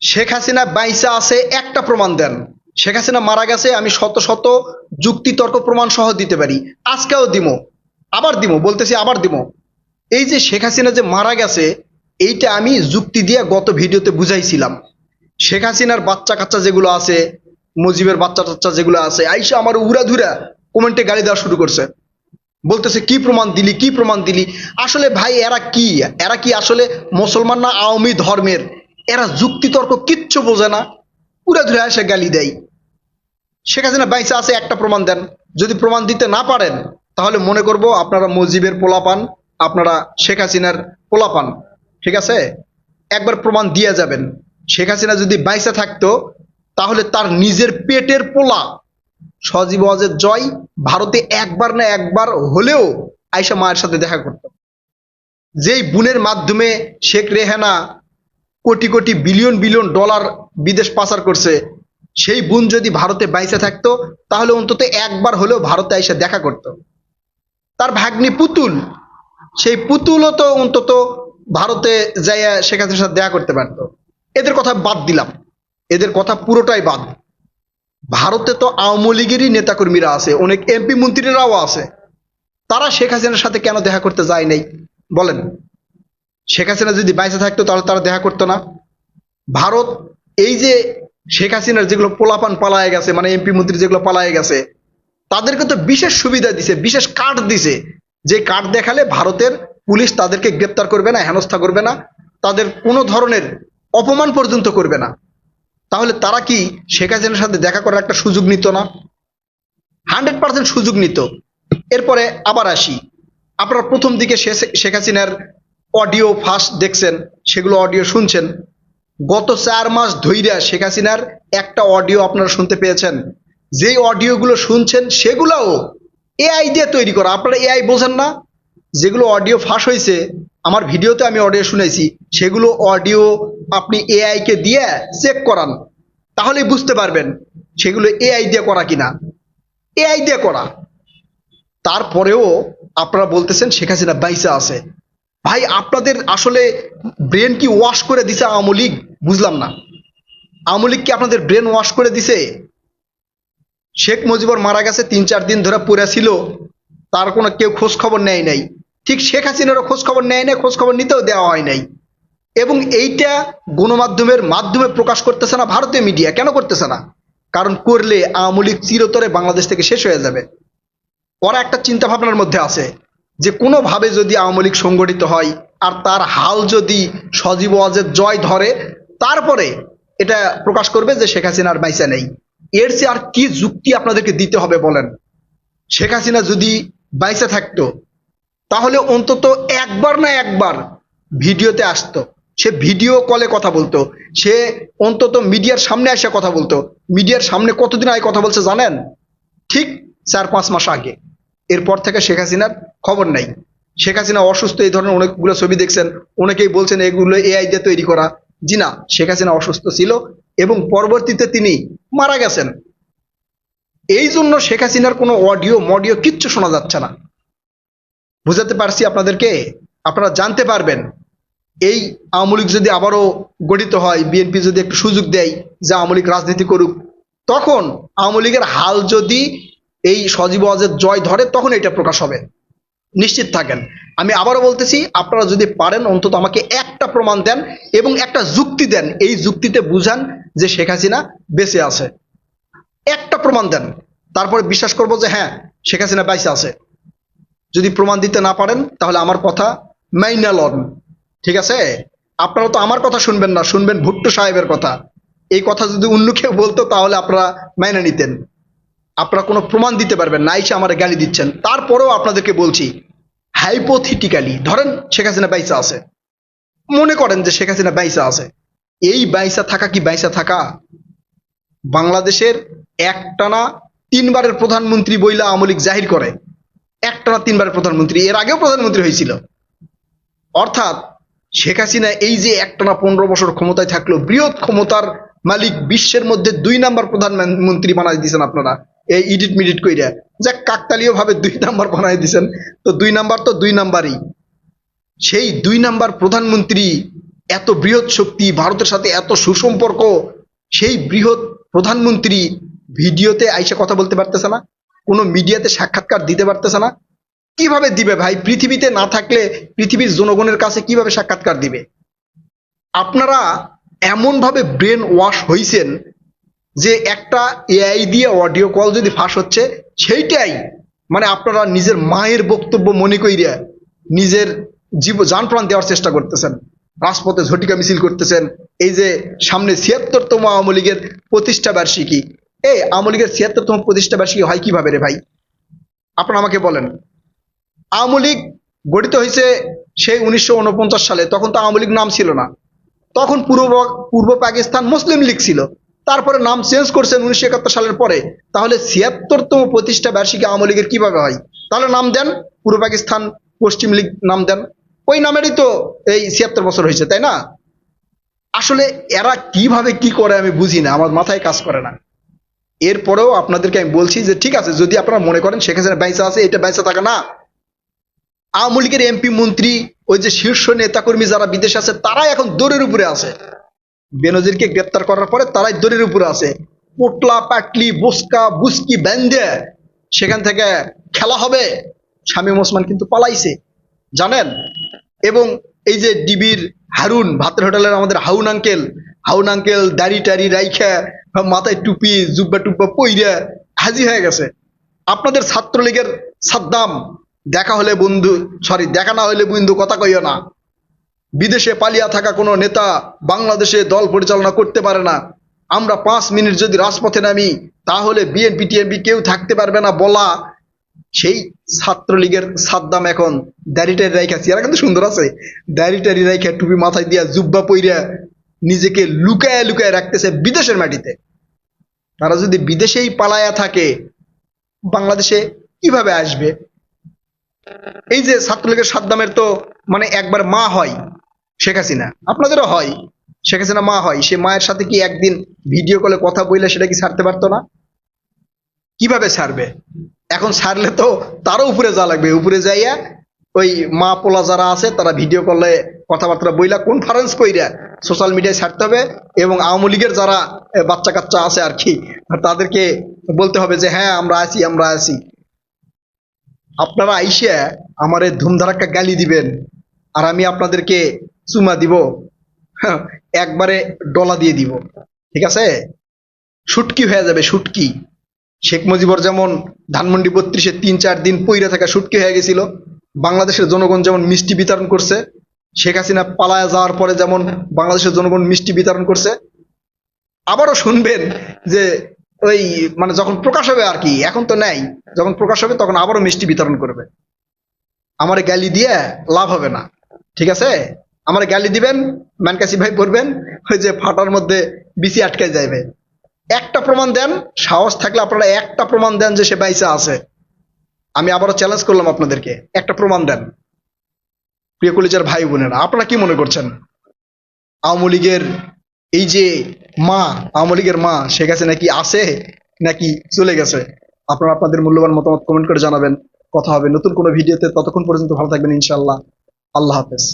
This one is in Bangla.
শেখ হাসিনা বাইসা আছে একটা প্রমাণ দেন। শেখ হাসিনা মারা গেছে, আমি শত শত যুক্তি তর্ক প্রমাণ সহ দিতে পারি। আজকেও দিমো, আবার দিমো, বলতেছি আবার দিমো। এই যে শেখ হাসিনা যে মারা গেছে, এইটা আমি যুক্তি দিয়ে গত ভিডিওতে বুঝাইছিলাম। শেখ হাসিনার বাচ্চা কাচ্চা যেগুলো আছে, মুজিবের বাচ্চা টাচ্চা যেগুলো আছে, আইসা আমার উড়া ধুরা কমেন্টে গালি দেওয়া শুরু করছে। বলতেছে কি প্রমাণ দিলি, কি প্রমাণ দিলি। আসলে ভাই এরা কি আসলে মুসলমান না আওয়ামী ধর্মের? এরা যুক্তি তর্ক কিচ্ছু বোঝে না, উড়া ধুরা এসে গালি দেয়। শেখ হাসিনা বাইসা আছে একটা প্রমাণ দেন। যদি প্রমাণ দিতে না পারেন, তাহলে মনে করব আপনারা মুজিবের পোলাপান, আপনারা শেখ হাসিনার পোলাপান। ঠিক আছে, একবার প্রমাণ দিয়ে যাবেন। শেখ হাসিনা যদি বাইসা থাকতো, তাহলে তার নিজের পেটের পোলা সজীব ওয়াজেদ জয় ভারতে একবার না একবার হলেও আয়শা মায়ের সাথে দেখা করত। যেই বোনের মাধ্যমে Sheikh Rehana crore crore billion billion dollar বিদেশ পাচার করছে, সেই বোন যদি ভারতে বাইসে থাকতো, তাহলে অন্তত একবার হলেও ভারতে এসে দেখা করত। তার ভাগ্নি পুতুল, সেই পুতুলও তো অন্তত ভারতে যাইয়া শেখ হাসিনার সাথে দেখা করতে পারতো। এদের কথা বাদ দিলাম, এদের কথা পুরোটাই বাদ। ভারতে তো আওয়ামী লীগেরই নেতাকর্মীরা আছে, অনেক এমপি মন্ত্রীরাও আছে। তারা শেখ হাসিনার সাথে কেন দেখা করতে যায় নাই বলেন? শেখ হাসিনা যদি বাইসে থাকতো, তাহলে তারা দেখা করতো না। ভারত এই যে শেখ হাসিনার যেগুলো পোলাপান পালায় গেছে, মানে এমপি মন্ত্রী যেগুলো পালায় গেছে, তাদেরকে তো বিশেষ সুবিধা দিছে, বিশেষ কার্ড দিছে, যে কার্ড দেখালে ভারতের পুলিশ তাদেরকে গ্রেপ্তার করবে না, হেনস্থা করবে না, তাদের কোনো ধরনের অপমান পর্যন্ত করবে না। তাহলে তারা কি শেখ হাসিনার সাথে দেখা করার একটা সুযোগ নিত না? 100% সুযোগ নিত। এরপরে আবার আসি, আপনারা প্রথম দিকে শেখ হাসিনার অডিও ফার্স্ট দেখছেন, সেগুলো অডিও শুনছেন। গত 4 মাস ধইরা শেখ হাসিনার একটা অডিও আপনারা শুনতে পেয়েছেন? যেই অডিওগুলো শুনছেন সেগুলোও এআই দিয়ে তৈরি করা। আপনারা এআই বোঝেন না? যেগুলো অডিও ফাঁস হয়েছে, আমার ভিডিওতে আমি অডিও শুনেছি, সেগুলো অডিও আপনি এআই কে দিয়ে চেক করান, তাহলেই বুঝতে পারবেন সেগুলো এআই দিয়ে করা কিনা। এআই দিয়ে করা। তারপরেও আপনারা বলতেছেন শেখ হাসিনা বাইসা আছে। ভাই, আপনাদের আসলে ব্রেন কি ওয়াশ করে দিছে আওয়ামী লীগ? বুঝলাম না। আওয়ামী লীগ কি আপনাদের ব্রেন ওয়াশ করে দিছে? শেখ মুজিবুর মারা গেছে, 3-4 দিন ধরে পড়ে ছিল, তার কোনো কেউ খোঁজ খবর নেয় নাই। ঠিক শেখ হাসিনারও খোঁজ খবর নেয় নাই, খোঁজ খবর নিতেও দেওয়া হয় নাই। এবং এইটা গণমাধ্যমের মাধ্যমে প্রকাশ করতেছে না ভারতীয় মিডিয়া। কেন করতেছে না? কারণ করলে আওয়ামী লীগ চিরতরে বাংলাদেশ থেকে শেষ হয়ে যাবে। ওরা একটা চিন্তা ভাবনার মধ্যে আছে যে কোনোভাবে যদি আওয়ামী লীগ সংগঠিত হয়, আর তার হাল যদি সজীব ওয়াজেদ জয় ধরে, তারপরে এটা প্রকাশ করবে যে শেখ হাসিনার বাইসা নেই। এর চেয়ে আর কি যুক্তি আপনাদেরকে দিতে হবে বলেন? শেখ হাসিনা যদি বাইসা থাকতো, তাহলে অন্তত একবার না একবার ভিডিওতে আসতো, সে ভিডিও কলে কথা বলতো, সে অন্তত মিডিয়ার সামনে এসে কথা বলতো। মিডিয়ার সামনে কতদিন আগে কথা বলছে জানেন? ঠিক 4-5 মাস আগে। এরপর থেকে শেখ হাসিনার খবর নাই। শেখ হাসিনা অসুস্থ, এই ধরনের অনেকগুলো ছবি দেখছেন, অনেকেই বলছেন এগুলো এআই দিয়ে তৈরি করা। জি না, শেখ হাসিনা অসুস্থ ছিল এবং পরবর্তীতে তিনি মারা গেছেন। এই জন্য শেখ হাসিনার কোনো অডিও মডিও কিচ্ছু শোনা যাচ্ছে না। বুঝাতে পারছি আপনাদেরকে? আপনারা জানতে পারবেন এই আওয়ামী লীগ যদি আবারও গঠিত হয়, বিএনপি যদি একটু সুযোগ দেয় যে আওয়ামী লীগ রাজনীতি করুক, তখন আওয়ামী লীগের হাল যদি এই সজীব ওয়াজেদ জয় ধরে, তখন এটা প্রকাশ হবে, নিশ্চিত থাকেন। আমি আবারও বলতেছি, আপনারা যদি পারেন অন্তত আমাকে একটা প্রমাণ দেন এবং একটা যুক্তি দেন, এই যুক্তিতে বুঝান যে শেখ হাসিনা বেঁচে আছে। একটা প্রমাণ দেন, তারপরে বিশ্বাস করবো যে হ্যাঁ, শেখ হাসিনা বেঁচে আছে। যদি প্রমাণ দিতে না পারেন, তাহলে আমার কথা মাইনা লন। ঠিক আছে? আপনারা তো আমার কথা শুনবেন না, শুনবেন ভুট্টো সাহেবের কথা। এই কথা যদি অন্য কেউ বলতো, তাহলে আপনারা মাইনা নিতেন। আপনারা কোনো প্রমাণ দিতে পারবেন না, এসে আমার গালি দিচ্ছেন। তারপরেও আপনাদেরকে বলছি, হাইপোথেটিক্যালি ধরেন শেখ হাসিনা বাইসা আছে, মনে করেন যে শেখ হাসিনা বাইসা আছে। এই বাইসা থাকা কি বাইসা থাকা? বাংলাদেশের একটানা 3বারের প্রধানমন্ত্রী বইলা আওয়ামী লীগ জাহির করে, একটানা 3বারের প্রধানমন্ত্রী, এর আগেও প্রধানমন্ত্রী হয়েছিল। অর্থাৎ শেখ হাসিনা এই যে একটানা 15 বছর ক্ষমতায় থাকলো, বৃহৎ ক্ষমতার মালিক, বিশ্বের মধ্যে 2 নাম্বার প্রধানমন্ত্রী বানাই দিয়েছেন আপনারা এই ইডিট মিডিট কইরা। যাক, কাকতালীয় ভাবে 2 নাম্বার বানাই দিয়েছেন, তো 2 নাম্বার তো 2 নাম্বারই। সেই 2 নাম্বার প্রধানমন্ত্রী এত বৃহৎ শক্তি, ভারতের সাথে এত সুসম্পর্ক, সেই বৃহৎ প্রধানমন্ত্রী ভিডিওতে আইসা কথা বলতে পারতেছে না, কোনো মিডিয়াতে সাক্ষাৎকার দিতে পারতেছে না। কিভাবে দিবে ভাই? পৃথিবীতে না থাকলে পৃথিবীর জনগণের কাছে কিভাবে সাক্ষাৎকার দিবে? আপনারা এমন ভাবে ব্রেন ওয়াশ হইছেন যে একটা এআই দিয়ে অডিও কল যদি ফাঁস হচ্ছে, সেইটাই মানে আপনারা নিজের মায়ের বক্তব্য মনে কইরা নিজের জান প্রাণ দেওয়ার চেষ্টা করতেছেন, রাজপথে ঝটিকা মিছিল করতেছেন। এই যে সামনে ৭৬তম আওয়ামী লীগের প্রতিষ্ঠা বার্ষিকী, এই আওয়ামী লীগের ৭৬তম প্রতিষ্ঠা বার্ষিকী হয় কিভাবে রে ভাই? আপনারা আমাকে বলেন। আওয়ামী লীগ গঠিত হয়েছে সেই ১৯৪৯ সালে, তখন তো আওয়ামী লীগ নাম ছিল না, তখন পূর্ব পাকিস্তান মুসলিম লীগ ছিল। তারপরে নাম চেঞ্জ করছেন ১৯৭১ সালের পরে। তাহলে ৭৬তম প্রতিষ্ঠা বার্ষিকী আওয়ামী লীগের কিভাবে হয়? তাহলে নাম দেন পূর্ব পাকিস্তান পশ্চিম লীগ নাম দেন, ওই নামেরই তো এই ৭৬ বছর হয়েছে, তাই না? আসলে এরা কিভাবে কি করে আমি বুঝি না, আমার মাথায় কাজ করে না। এরপরেও আপনাদেরকে আমি বলছি যে ঠিক আছে, যদি আপনারা মনে করেন শেখ হাসিনা বাইসা আছে, এটা বাইসা থাকে না। আওয়ামী লীগের এমপি মন্ত্রী, ওই যে শীর্ষ নেতাকর্মী যারা বিদেশে আছে, তারাই এখন দৌড়ের উপরে আছে। বেনজিরকে গ্রেপ্তার করার পরে তারাই দৌড়ের উপরে আছে। পোটলা পাটলি বুসকা বুসকি ব্যান্ডে সেখান থেকে খেলা হবে। শামীম ওসমান কিন্তু পালাইছে, জানেন। এবং এই যে ডিবির হারুন, ভাতের হোটেলের আমাদের হাউন আঙ্কেল দাড়ি টাড়ি রাইখা, মাথায় টুপি জুব্বা টুব্বা পইরা হাজি হয়ে গেছে। আপনাদের ছাত্রলীগের সাদ্দাম, দেখা হলে বন্ধু, সরি দেখা না হলে বন্ধু কথা কইও না। বিদেশে পালিয়া থাকা কোনো নেতা বাংলাদেশে দল পরিচালনা করতে পারে না। আমরা 5 মিনিট যদি রাজপথে নামি, তাহলে বিএনপি টিএনপি কেউ থাকতে পারবে না বলা সেই ছাত্রলীগের সাদ্দাম এখন দাড়িটারি রাইখা, চেহারা কিন্তু সুন্দর আছে, দাড়িটারি রাইখা টুপি মাথায় দিয়া জুব্বা পইরা নিজেকে লুকায় লুকায় রাখতেছে বিদেশের মাটিতে। তারা যদি বিদেশেই পালায়া থাকে, বাংলাদেশে কিভাবে আসবে? এই যে ছাত্রলীগের সাদ্দামের তো মানে একবার মা হয় শেখ হাসিনা, আপনাদেরও হয়, শেখ হাসিনা মা হয়, সে মায়ের সাথে কি একদিন ভিডিও কলে কথা বললে সেটা কি ছাড়তে পারতো না? কিভাবে ছাড়বে? এখন ছাড়লে তো তারও উপরে যা লাগবে, উপরে যাইয়া ওই মা পোলা যারা আছে তারা ভিডিও কলে কথাবার্তা বইলা কনফারেন্স কইরা সোশ্যাল মিডিয়ায় ছাড়তে হবে। এবং আওয়ামী লীগের যারা বাচ্চা কাচ্চা আছে আর কি, তাদেরকে বলতে হবে যে হ্যাঁ আমরা আছি, আমরা আছি। আপনারা আইসা আমারে ধুমধারাক্কা গালি দিবেন, আর আমি আপনাদেরকে চুমা দিব, হ্যাঁ, একবারে ডলা দিয়ে দিব, ঠিক আছে? শুটকি হয়ে যাবে, শুটকি। শেখ মুজিবর যেমন ধানমন্ডি ৩২-এ ৩-৪ দিন পইরা থাকা শুটকি হয়ে গেছিল, বাংলাদেশের জনগণ যেমন মিষ্টি বিতরণ করছে, শেখ হাসিনা পালায়া যাওয়ার পরে যেমন বাংলাদেশের জনগণ মিষ্টি বিতরণ করছে, আবারও শুনবেন যে ওই মানে যখন প্রকাশ হবে আর কি, এখন তো নেই, যখন প্রকাশ হবে তখন আবারও মিষ্টি বিতরণ করবে। আমারে গালি দিয়ে লাভ হবে না, ঠিক আছে? আমারে গালি দিবেন, ম্যানকাসি ভাই পড়বেন, ওই যে ফাটার মধ্যে বিসি আটকায় যাবে। একটা প্রমাণ দেন, সাহস থাকলে আপনারা একটা প্রমাণ দেন যে সে বাইসা আছে। আমি আবারও চ্যালেঞ্জ করলাম আপনাদেরকে, একটা প্রমাণ দেন। প্রিয় কলিজার ভাই বোনেরা, আপনারা কি মনে করছেন আওয়ামী লীগের এই যে মা, আওয়ামী লীগের মা শেখ হাসিনা কি আছে নাকি চলে গেছে? আপনারা আপনাদের মূল্যবান মতামত কমেন্ট করে জানাবেন। কথা হবে নতুন কোনো ভিডিওতে, ততক্ষণ পর্যন্ত ভালো থাকবেন ইনশাআল্লাহ। আল্লাহ হাফেজ।